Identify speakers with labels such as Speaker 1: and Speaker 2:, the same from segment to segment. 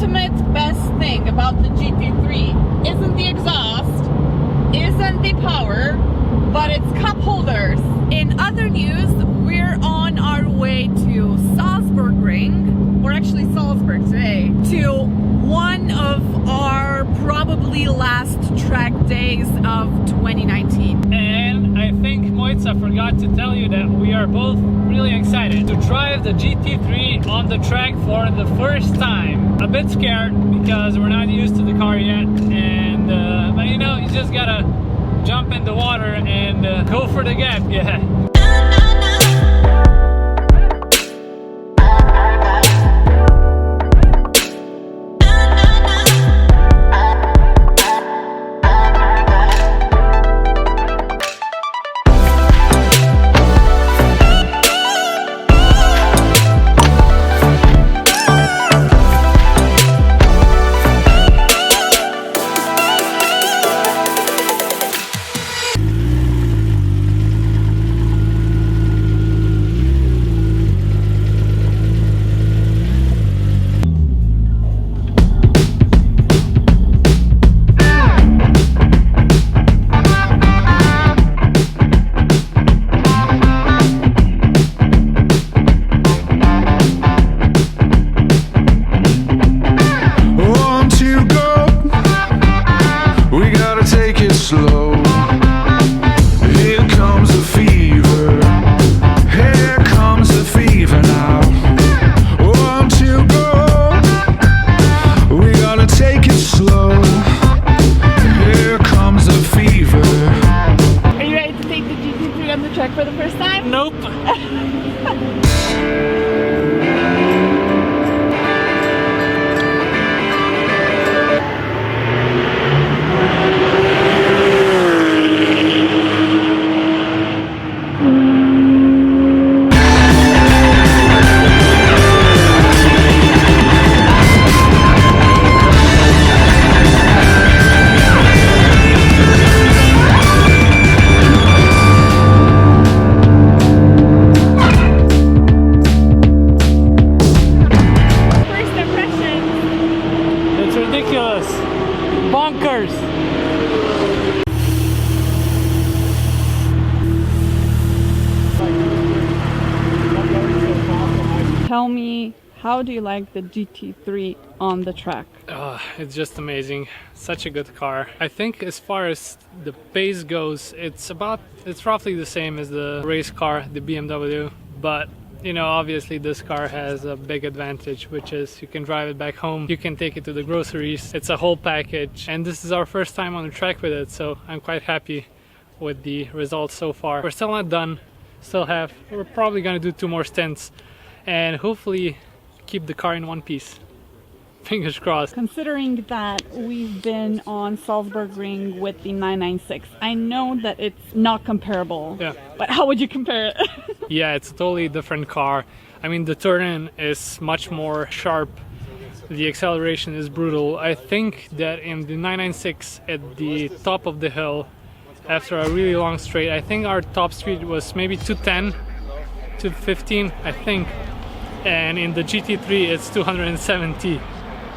Speaker 1: ultimate best thing about the GT3 isn't the exhaust, isn't the power, but it's cup holders. In other news, we're on our way to Salzburgring, or actually Salzburg today, to one of our probably last track days of 2019.
Speaker 2: And I think Moitza forgot to tell you that we are both really excited to drive the GT3 on the track for the first time. A bit scared because we're not used to the car yet, and but you know, you just gotta jump in the water and go for the gap. Yeah.
Speaker 1: For the first time?
Speaker 2: Nope. Bonkers!
Speaker 1: Tell me, how do you like the GT3 on the track?
Speaker 2: It's just amazing. Such a good car. I think as far as the pace goes, it's roughly the same as the race car, the BMW, but you know, obviously this car has a big advantage, which is you can drive it back home, you can take it to the groceries, it's a whole package, and this is our first time on the track with it, so I'm quite happy with the results so far. We're still not done, we're probably gonna do 2 more stints, and hopefully keep the car in one piece. Fingers crossed.
Speaker 1: Considering that we've been on Salzburgring with the 996, I know that it's not comparable.
Speaker 2: Yeah.
Speaker 1: But how would you compare it?
Speaker 2: Yeah, it's a totally different car. I mean, the turn-in is much more sharp. The acceleration is brutal. I think that in the 996 at the top of the hill, after a really long straight, I think our top speed was maybe 210, 215, I think. And in the GT3 it's 270.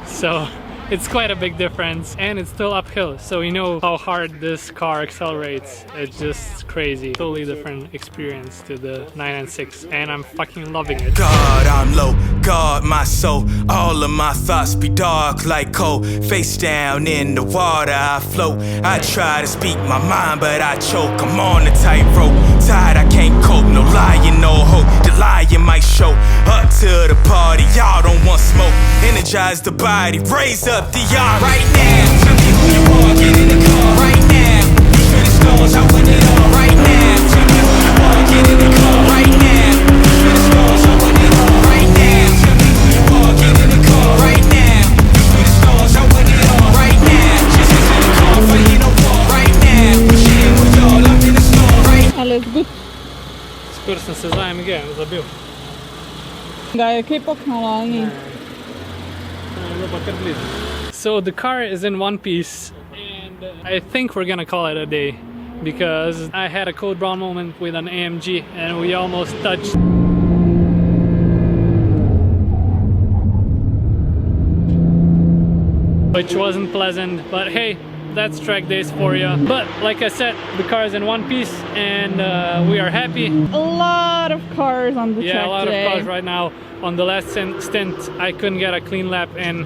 Speaker 2: So it's quite a big difference, and it's still uphill, so you know how hard this car accelerates. It's just crazy. Totally different experience to the 996, and I'm fucking loving it.
Speaker 3: God, I'm low, guard my soul. All of my thoughts be dark like coal. Face down in the water I float. I try to speak my mind, but I choke. I'm on a tightrope, tired I can't cope. No lying, no hope, the lying might show. Up to the party, y'all don't want smoke. Energize the body, raise up the army. Right now, tell me who you are, get in the car. Right now, reach for the stars, I win it all. Right now, tell me who you are, get in the car. Right now, reach for the stars, I win it all. Right now, tell me who you are, get in the car. Right now, reach for the stars, I win it all. Right now, just into the car, fighting no war. Right now, shitting with y'all, I'm in the store. Right now.
Speaker 1: Ale zbyt.
Speaker 2: Skoro sam se za AMG zabil.
Speaker 1: Ga je kaj poknala, ni?
Speaker 2: So the car is in one piece, and I think we're gonna call it a day, because I had a code brown moment with an AMG and we almost touched. which wasn't pleasant, but hey, that's track days for you. But like I said, the car is in one piece and we are happy.
Speaker 1: A lot of cars on the track
Speaker 2: Yeah, a lot
Speaker 1: today.
Speaker 2: of cars right now. On the last stint, I couldn't get a clean lap in,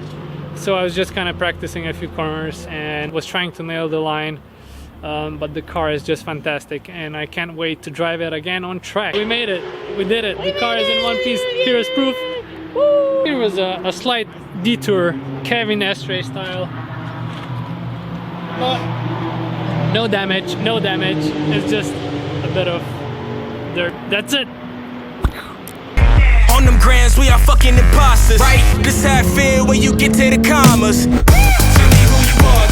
Speaker 2: so I was just kind of practicing a few corners and was trying to nail the line. But the car is just fantastic and I can't wait to drive it again on track. We made it, we did it. The car is in one piece. Here is proof.
Speaker 1: Woo!
Speaker 2: Here was a slight detour, Kevin S-Ray style. But no damage, no damage. It's just a bit of dirt. That's it.
Speaker 3: On them grams, we are fucking imposters, right? This how I feel when you get to the commas. Tell me who you are.